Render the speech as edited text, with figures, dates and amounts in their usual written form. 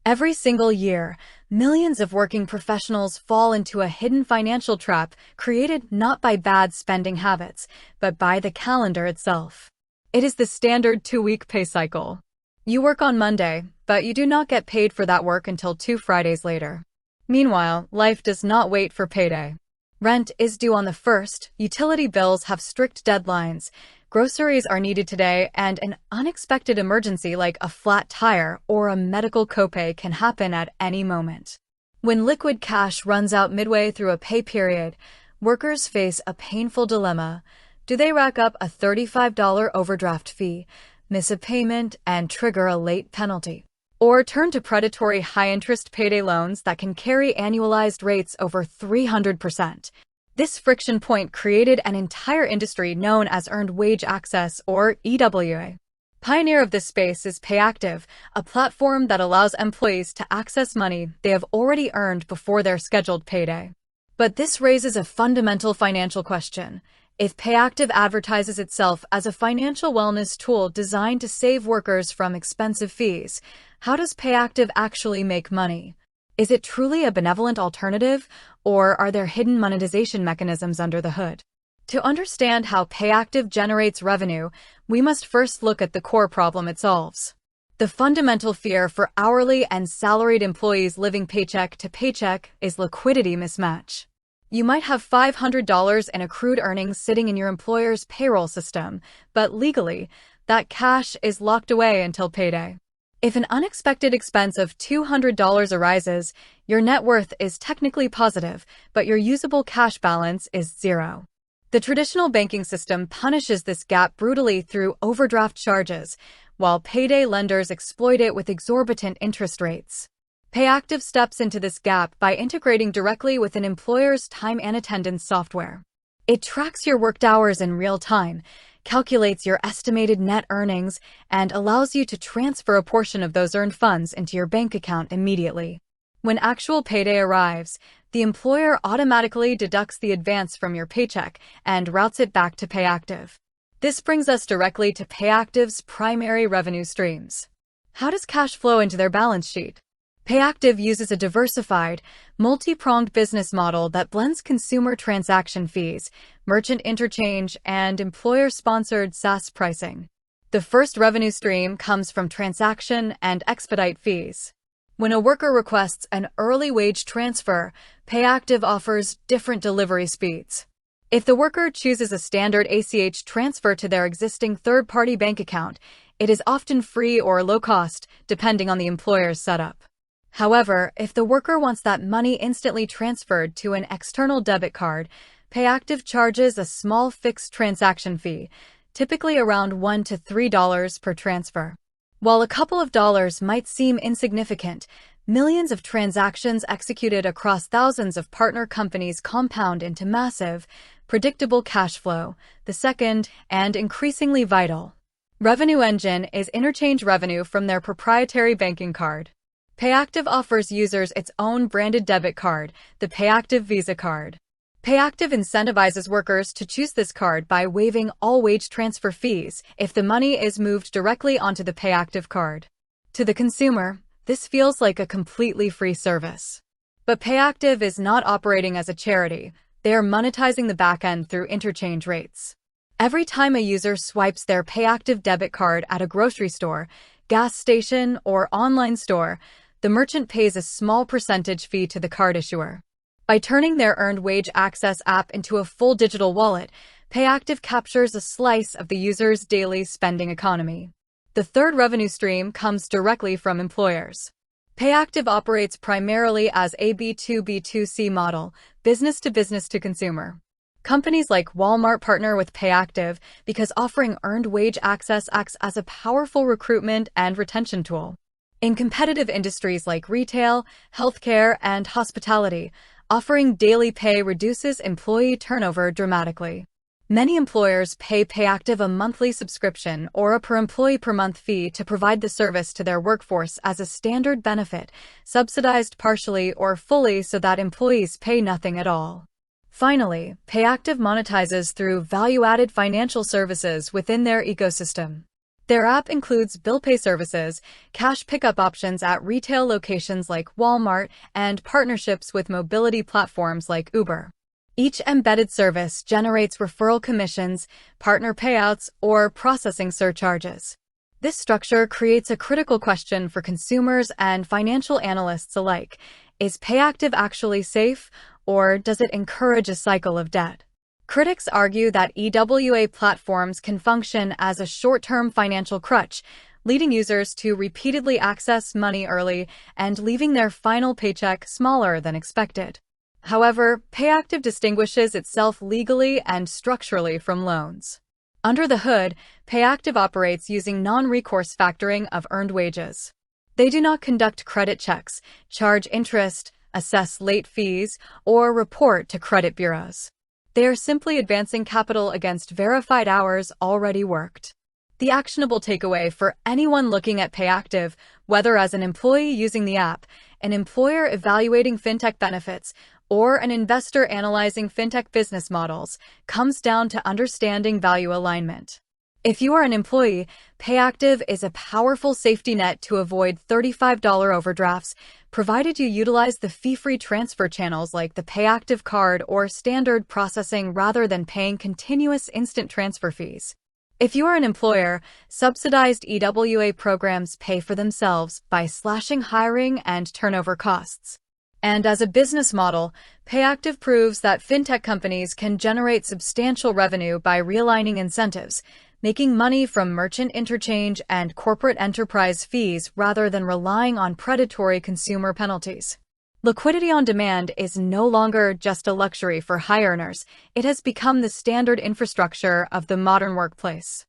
Every single year, millions of working professionals fall into a hidden financial trap created not by bad spending habits, but by the calendar itself. It is the standard 2-week pay cycle. You work on Monday, but you do not get paid for that work until 2 Fridays later. Meanwhile, life does not wait for payday. Rent is due on the 1st, utility bills have strict deadlines, groceries are needed today, and an unexpected emergency like a flat tire or a medical copay can happen at any moment. When liquid cash runs out midway through a pay period, workers face a painful dilemma. Do they rack up a $35 overdraft fee, miss a payment, and trigger a late penalty? Or turn to predatory high-interest payday loans that can carry annualized rates over 300%. This friction point created an entire industry known as Earned Wage Access, or EWA. Pioneer of this space is Payactiv, a platform that allows employees to access money they have already earned before their scheduled payday. But this raises a fundamental financial question. If Payactiv advertises itself as a financial wellness tool designed to save workers from expensive fees, how does Payactiv actually make money? Is it truly a benevolent alternative, or are there hidden monetization mechanisms under the hood? To understand how Payactiv generates revenue, we must first look at the core problem it solves. The fundamental fear for hourly and salaried employees living paycheck to paycheck is liquidity mismatch. You might have $500 in accrued earnings sitting in your employer's payroll system, but legally, that cash is locked away until payday. If an unexpected expense of $200 arises, your net worth is technically positive, but your usable cash balance is zero. The traditional banking system punishes this gap brutally through overdraft charges, while payday lenders exploit it with exorbitant interest rates. Payactiv steps into this gap by integrating directly with an employer's time and attendance software. It tracks your worked hours in real time, calculates your estimated net earnings, and allows you to transfer a portion of those earned funds into your bank account immediately. When actual payday arrives, the employer automatically deducts the advance from your paycheck and routes it back to Payactiv. This brings us directly to Payactiv's primary revenue streams. How does cash flow into their balance sheet? Payactiv uses a diversified, multi-pronged business model that blends consumer transaction fees, merchant interchange, and employer-sponsored SaaS pricing. The first revenue stream comes from transaction and expedite fees. When a worker requests an early wage transfer, Payactiv offers different delivery speeds. If the worker chooses a standard ACH transfer to their existing third-party bank account, it is often free or low cost, depending on the employer's setup. However, if the worker wants that money instantly transferred to an external debit card, Payactiv charges a small fixed transaction fee, typically around $1 to $3 per transfer. While a couple of dollars might seem insignificant, millions of transactions executed across thousands of partner companies compound into massive, predictable cash flow. The second, and increasingly vital, revenue engine is interchange revenue from their proprietary banking card. Payactiv offers users its own branded debit card, the Payactiv Visa Card. Payactiv incentivizes workers to choose this card by waiving all wage transfer fees if the money is moved directly onto the Payactiv card. To the consumer, this feels like a completely free service. But Payactiv is not operating as a charity. They are monetizing the backend through interchange rates. Every time a user swipes their Payactiv debit card at a grocery store, gas station, or online store, the merchant pays a small percentage fee to the card issuer. By turning their Earned Wage Access app into a full digital wallet, Payactiv captures a slice of the user's daily spending economy. The third revenue stream comes directly from employers. Payactiv operates primarily as a B2B2C model, business to business to consumer. Companies like Walmart partner with Payactiv because offering Earned Wage Access acts as a powerful recruitment and retention tool. In competitive industries like retail, healthcare, and hospitality, offering daily pay reduces employee turnover dramatically. Many employers pay Payactiv a monthly subscription or a per-employee per month fee to provide the service to their workforce as a standard benefit, subsidized partially or fully so that employees pay nothing at all. Finally, Payactiv monetizes through value-added financial services within their ecosystem. Their app includes bill pay services, cash pickup options at retail locations like Walmart, and partnerships with mobility platforms like Uber. Each embedded service generates referral commissions, partner payouts, or processing surcharges. This structure creates a critical question for consumers and financial analysts alike. Is Payactiv actually safe, or does it encourage a cycle of debt? Critics argue that EWA platforms can function as a short-term financial crutch, leading users to repeatedly access money early and leaving their final paycheck smaller than expected. However, Payactiv distinguishes itself legally and structurally from loans. Under the hood, Payactiv operates using non-recourse factoring of earned wages. They do not conduct credit checks, charge interest, assess late fees, or report to credit bureaus. They are simply advancing capital against verified hours already worked. The actionable takeaway for anyone looking at Payactiv, whether as an employee using the app, an employer evaluating fintech benefits, or an investor analyzing fintech business models, comes down to understanding value alignment. If you are an employee, Payactiv is a powerful safety net to avoid $35 overdrafts, provided you utilize the fee-free transfer channels like the Payactiv card or standard processing rather than paying continuous instant transfer fees. If you are an employer, subsidized EWA programs pay for themselves by slashing hiring and turnover costs. And as a business model, Payactiv proves that fintech companies can generate substantial revenue by realigning incentives, making money from merchant interchange and corporate enterprise fees rather than relying on predatory consumer penalties. Liquidity on demand is no longer just a luxury for high earners, it has become the standard infrastructure of the modern workplace.